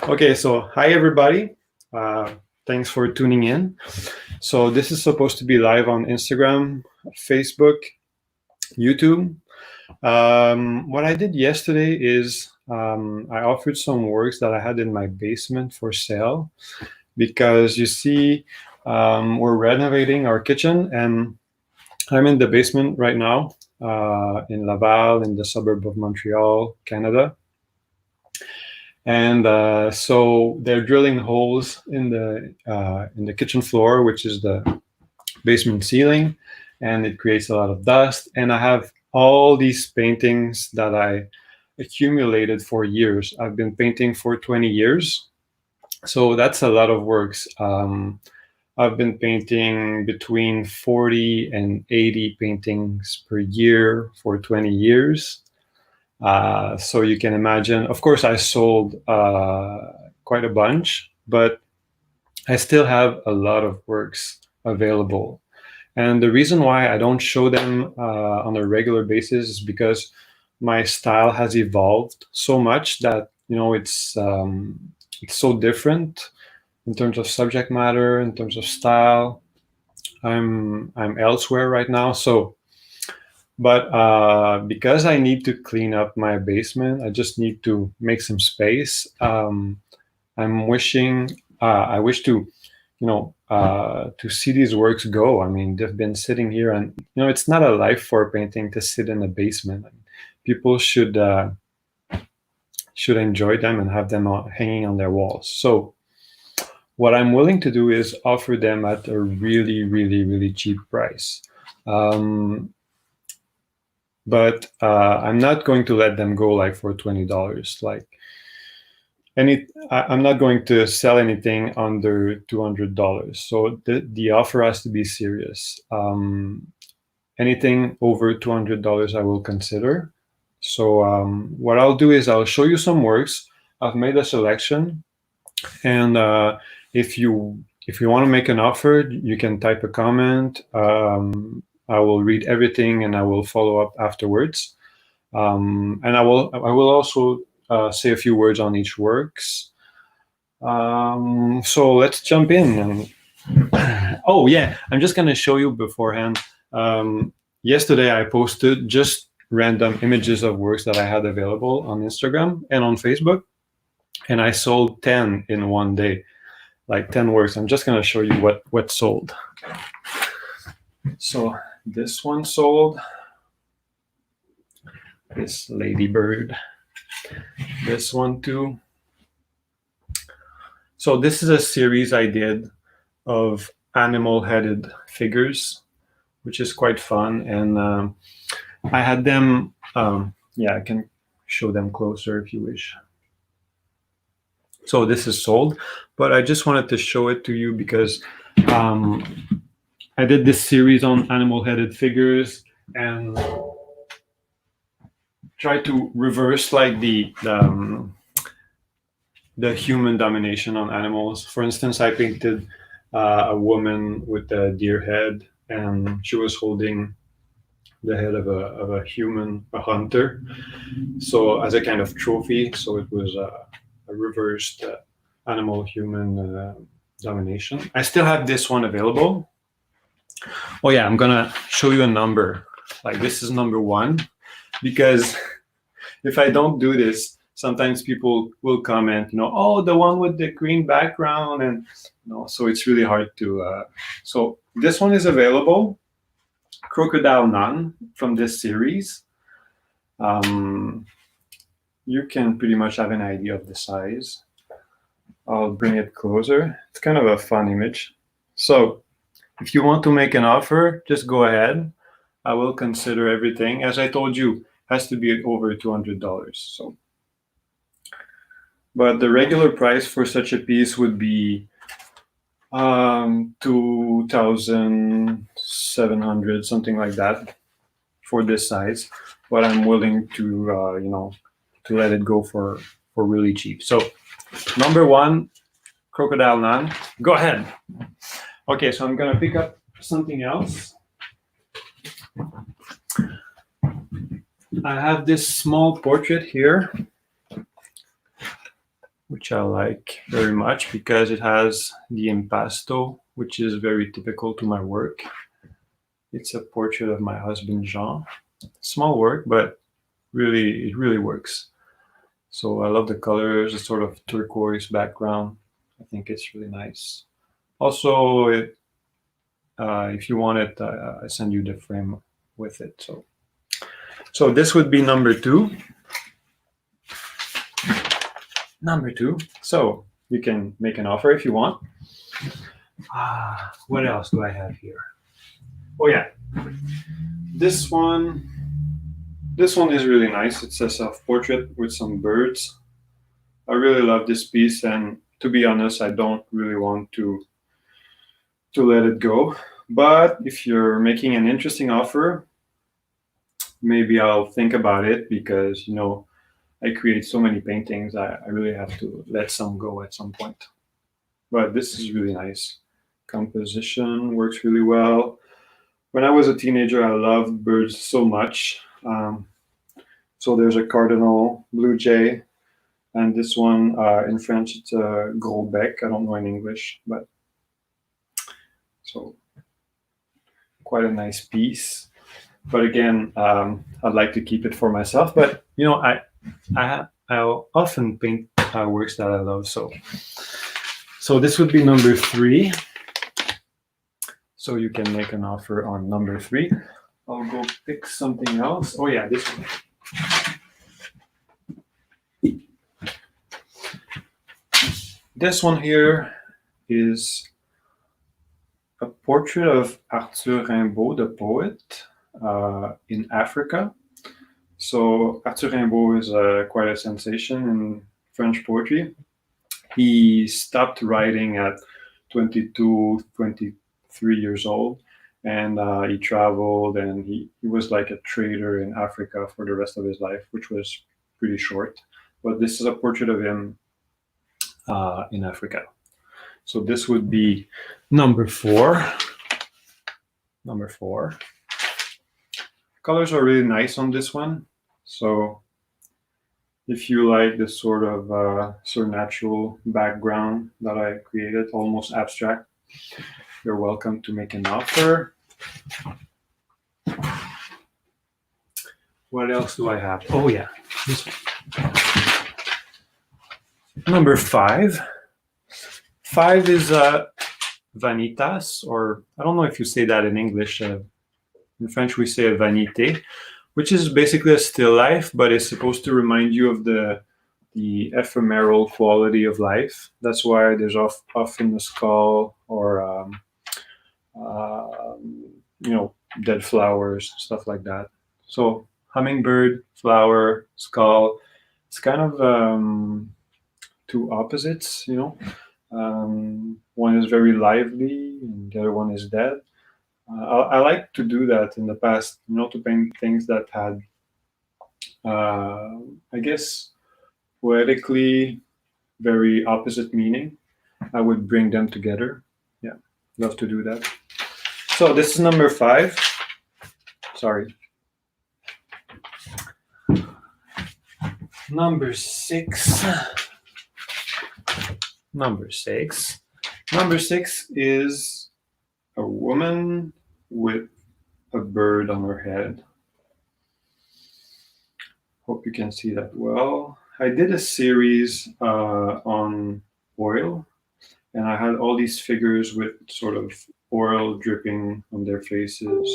Okay, so hi everybody. Thanks for tuning in. So this is supposed to be live on Instagram, Facebook, YouTube. What I did yesterday is I offered some works that I had in my basement for sale because you see, we're renovating our kitchen and I'm in the basement right now in Laval, in the suburb of Montreal, Canada. And so they're drilling holes in the kitchen floor, which is the basement ceiling, and it creates a lot of dust. And I have all these paintings that I accumulated for years. I've been painting for 20 years, so that's a lot of works. I've been painting between 40 and 80 paintings per year for 20 years. So you can imagine, of course, I sold quite a bunch, but I still have a lot of works available. And the reason why I don't show them on a regular basis is because my style has evolved so much that it's so different in terms of subject matter, in terms of style. I'm elsewhere right now, so but because I need to clean up my basement, I just need to make some space. I wish to see these works go. I mean, they've been sitting here, and it's not a life for a painting to sit in a basement. People should enjoy them and have them hanging on their walls. So what I'm willing to do is offer them at a really, really, really cheap price. But I'm not going to let them go like for $20. I'm not going to sell anything under $200. So the offer has to be serious. Anything over $200 I will consider. So what I'll do is I'll show you some works. I've made a selection, and if you want to make an offer, you can type a comment. I will read everything and I will follow up afterwards. And I will also say a few words on each works. So let's jump in. Oh yeah, I'm just gonna show you beforehand. Yesterday I posted just random images of works that I had available on Instagram and on Facebook, and I sold 10 in one day, like 10 works. I'm just gonna show you what sold. So this one sold, this ladybird, this one too. So this is a series I did of animal-headed figures, which is quite fun. And I had them, yeah, I can show them closer if you wish. So this is sold, but I just wanted to show it to you because I did this series on animal-headed figures and try to reverse like the human domination on animals. For instance, I painted a woman with a deer head, and she was holding the head of a human, a hunter, so as a kind of trophy. So it was a reversed animal-human domination. I still have this one available. Oh yeah, I'm gonna show you a number. Like this is number 1, because if I don't do this, sometimes people will comment, oh, the one with the green background, and so it's really hard to. So this one is available, Crocodile Nun from this series. You can pretty much have an idea of the size. I'll bring it closer. It's kind of a fun image. So if you want to make an offer, just go ahead. I will consider everything. As I told you, has to be over $200. So, but the regular price for such a piece would be $2,700, something like that, for this size. But I'm willing to to let it go for really cheap. So number 1, Crocodile Nun. Go ahead. Okay, so I'm gonna pick up something else. I have this small portrait here. which I like very much because it has the impasto, which is very typical to my work. It's a portrait of my husband, Jean. Small work, but it really works. So I love the colors, the sort of turquoise background. I think it's really nice. Also, if you want it, I send you the frame with it. So this would be number two. Number two. So you can make an offer if you want. What else do I have here? Oh yeah, this one. This one is really nice. It's a self-portrait with some birds. I really love this piece, and to be honest, I don't really want to let it go. But if you're making an interesting offer, maybe I'll think about it because I create so many paintings. I really have to let some go at some point. But this is really nice. Composition works really well. When I was a teenager, I loved birds so much. So there's a cardinal, blue jay, and this one in French it's a gros bec. I don't know in English, but so quite a nice piece. But again, I'd like to keep it for myself. But I'll often paint works that I love. So this would be number three. So you can make an offer on number three. I'll go pick something else. Oh yeah, this one. This one here is a portrait of Arthur Rimbaud, the poet, in Africa. So Arthur Rimbaud is quite a sensation in French poetry. He stopped writing at 22, 23 years old, and he traveled, and he was like a trader in Africa for the rest of his life, which was pretty short. But this is a portrait of him in Africa. So this would be number four. Number four. Colors are really nice on this one. So if you like this sort of supernatural background that I created, almost abstract, you're welcome to make an offer. What else do I have? Oh yeah, this one. Number five. Five is vanitas, or I don't know if you say that in English. In French, we say a vanité, which is basically a still life, but it's supposed to remind you of the ephemeral quality of life. That's why there's often a skull or dead flowers, stuff like that. So hummingbird, flower, skull. It's kind of two opposites, one is very lively and the other one is dead. I like to do that in the past, to paint things that had, I guess, poetically very opposite meaning. I would bring them together. Yeah, love to do that. So this is number five. Sorry. Number six. Number six. Number six is a woman with a bird on her head. Hope you can see that well. I did a series on oil, and I had all these figures with sort of oil dripping on their faces.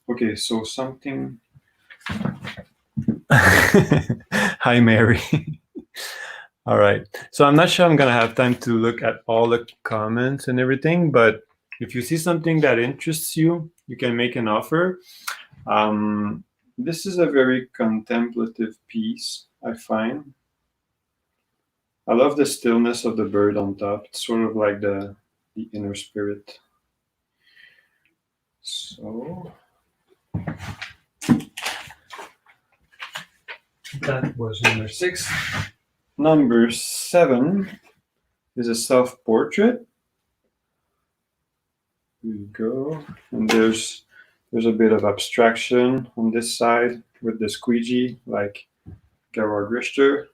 Okay, so something. Hi, Mary. All right. So I'm not sure I'm going to have time to look at all the comments and everything, but if you see something that interests you, you can make an offer. This is a very contemplative piece, I find. I love the stillness of the bird on top. It's sort of like the inner spirit. So that was number six. Number seven is a self-portrait. Here we go. And there's a bit of abstraction on this side with the squeegee, like Gerhard Richter.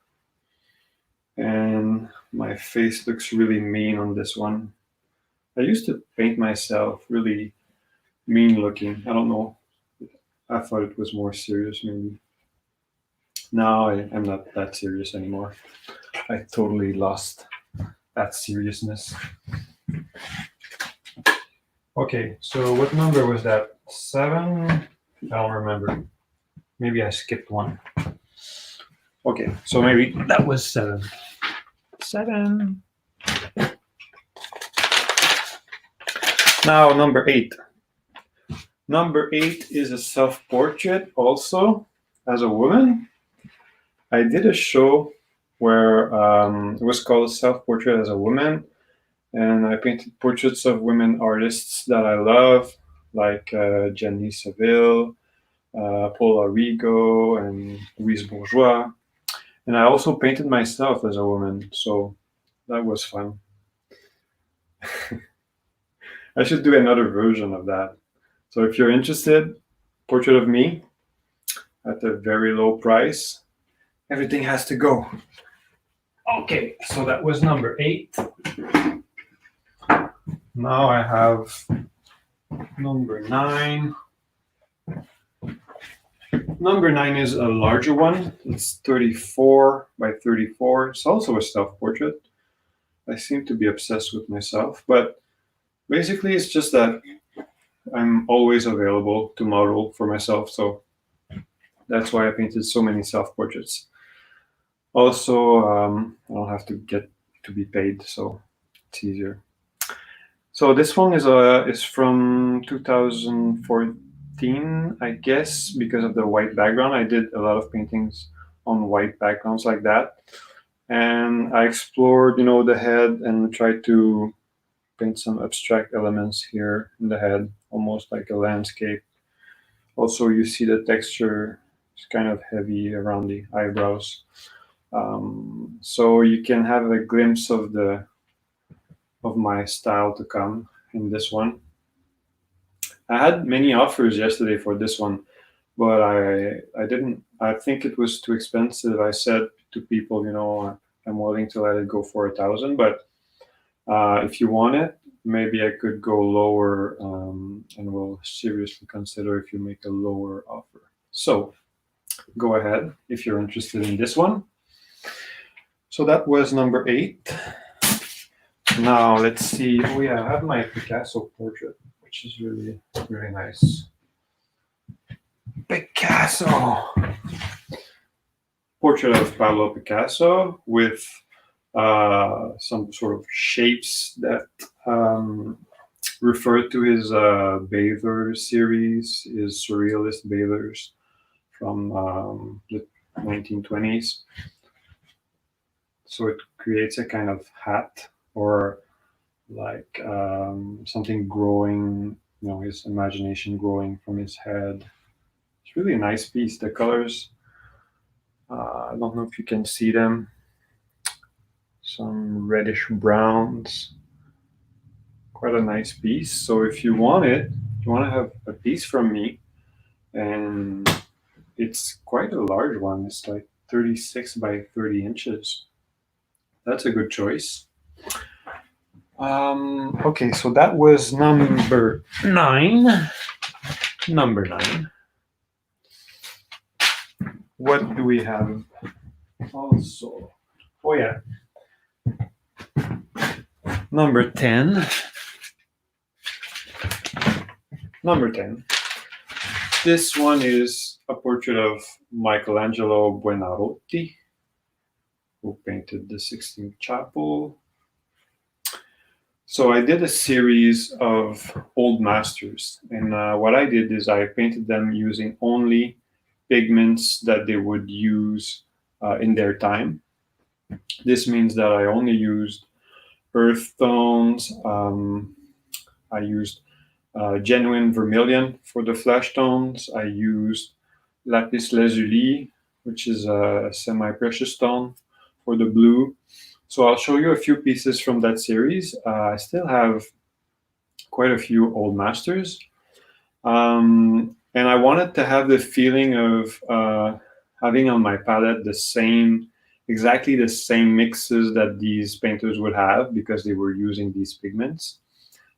And my face looks really mean on this one. I used to paint myself really mean looking. I don't know. I thought it was more serious maybe. Now I'm not that serious anymore. I totally lost that seriousness. Okay, so what number was that? 7? I don't remember. Maybe I skipped one. Okay, so maybe that was 7. 7. Now number 8. Number 8 is a self-portrait also as a woman. I did a show where it was called Self-Portrait as a Woman, and I painted portraits of women artists that I love, like Jenny Saville, Paula Rigo, and Louise Bourgeois. And I also painted myself as a woman, so that was fun. I should do another version of that. So if you're interested, portrait of me at a very low price. Everything has to go. Okay, so that was number 8. Now I have number 9. Number 9 is a larger one. It's 34 by 34. It's also a self-portrait. I seem to be obsessed with myself, but basically it's just that I'm always available to model for myself, so that's why I painted so many self-portraits. Also, I don't have to get to be paid, so it's easier. So this one is from 2014, I guess, because of the white background. I did a lot of paintings on white backgrounds like that, and I explored, the head and tried to paint some abstract elements here in the head, almost like a landscape. Also, you see the texture is kind of heavy around the eyebrows. So you can have a glimpse of my style to come in this one. I had many offers yesterday for this one, but I didn't. I think it was too expensive. I said to people, I'm willing to let it go for 1,000, but if you want it, maybe I could go lower, and we'll seriously consider if you make a lower offer. So go ahead if you're interested in this one. So that was number 8. Now let's see. Oh yeah, I have my Picasso portrait, which is really, really nice. Picasso! Portrait of Pablo Picasso with some sort of shapes that refer to his bather series, his surrealist bathers from the 1920s. So it creates a kind of hat or like something growing, his imagination growing from his head. It's really a nice piece. The colors, I don't know if you can see them, some reddish browns. Quite a nice piece. So if you want it, you want to have a piece from me, and it's quite a large one. It's like 36 by 30 inches. That's a good choice. Okay, so that was number 9. Number 9. What do we have also? Oh yeah. Number 10. Number 10. This one is a portrait of Michelangelo Buonarroti, who painted the Sistine Chapel. So I did a series of old masters, and what I did is I painted them using only pigments that they would use in their time. This means that I only used earth tones. I used genuine vermilion for the flesh tones. I used lapis lazuli, which is a semi-precious stone, for the blue. So I'll show you a few pieces from that series. I still have quite a few old masters. And I wanted to have the feeling of having on my palette the same exactly the same mixes that these painters would have because they were using these pigments.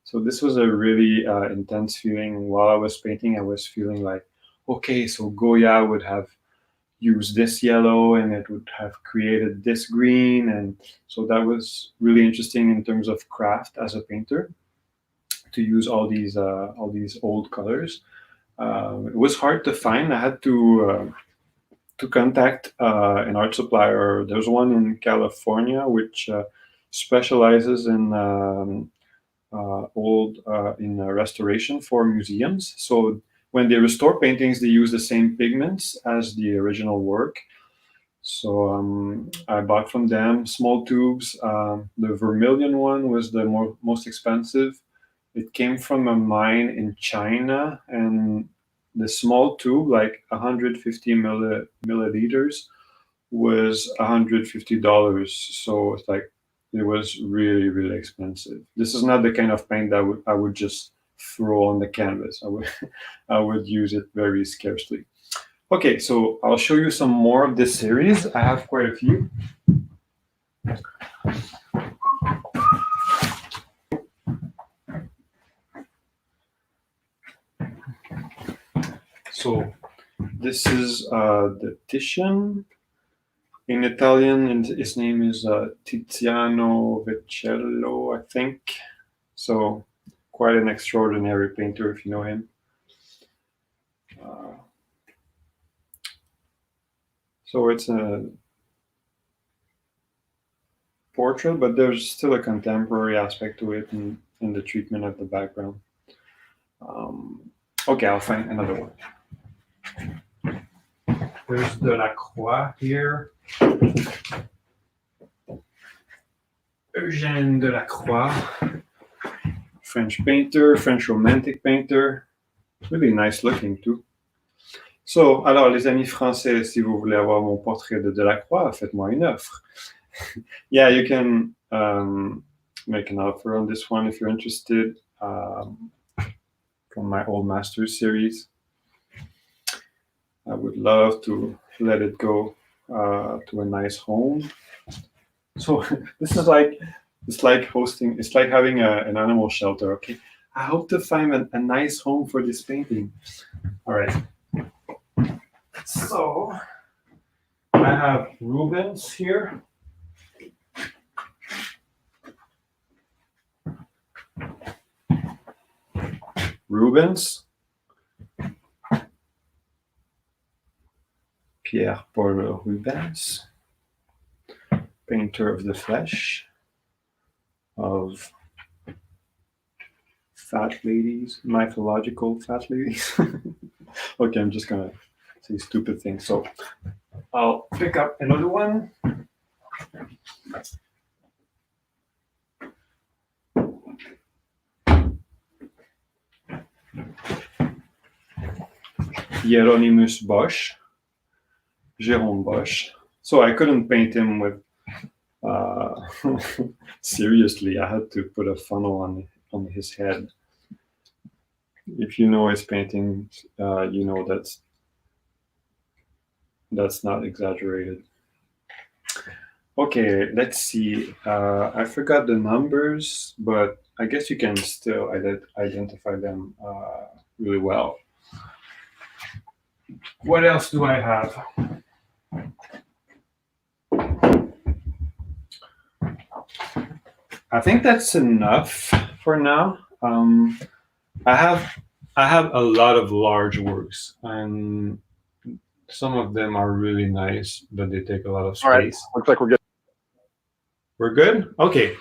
So this was a really intense feeling. While I was painting, I was feeling like, okay, so Goya would have used this yellow and it would have created this green. And so that was really interesting in terms of craft as a painter to use all these old colors. It was hard to find. I had to contact an art supplier. There's one in California which specializes in old in restoration for museums. So when they restore paintings, they use the same pigments as the original work. So I bought from them small tubes. The vermilion one was the most expensive. It came from a mine in China, and the small tube, like 150 milliliters, was $150. So it's like it was really, really expensive. This is not the kind of paint that I would just throw on the canvas. I would use it very scarcely. Okay, so I'll show you some more of this series. I have quite a few. So this is the Titian. In Italian, and his name is Tiziano Vecellio, I think. So quite an extraordinary painter if you know him. So it's a portrait, but there's still a contemporary aspect to it in the treatment of the background. Okay, I'll find another one. There's Delacroix here. Eugène Delacroix, French painter, French romantic painter. Really nice looking too. So, alors les amis français, si vous voulez avoir mon portrait de Delacroix, faites-moi une offre. Yeah, you can make an offer on this one if you're interested. From my Old Masters series. I would love to let it go to a nice home. So this is like, it's like having an animal shelter. Okay, I hope to find a nice home for this painting. All right. So I have Rubens here. Rubens. Pierre-Paul Rubens, painter of the flesh, of fat ladies, mythological fat ladies. Okay, I'm just gonna say stupid things. So I'll pick up another one. Hieronymus Bosch, Jérôme Bosch. So I couldn't paint him with seriously. I had to put a funnel on his head. If you know his paintings, you know that's not exaggerated. Okay, let's see. I forgot the numbers, but I guess you can still identify them really well. What else do I have? I think that's enough for now. I have a lot of large works, and some of them are really nice, but they take a lot of space. All right, looks like we're good. We're good? Okay.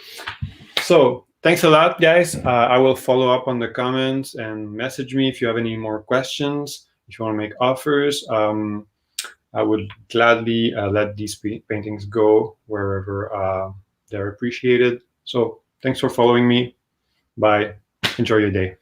So thanks a lot, guys. I will follow up on the comments and message me if you have any more questions. If you want to make offers, I would gladly let these paintings go wherever they're appreciated. So thanks for following me. Bye. Enjoy your day.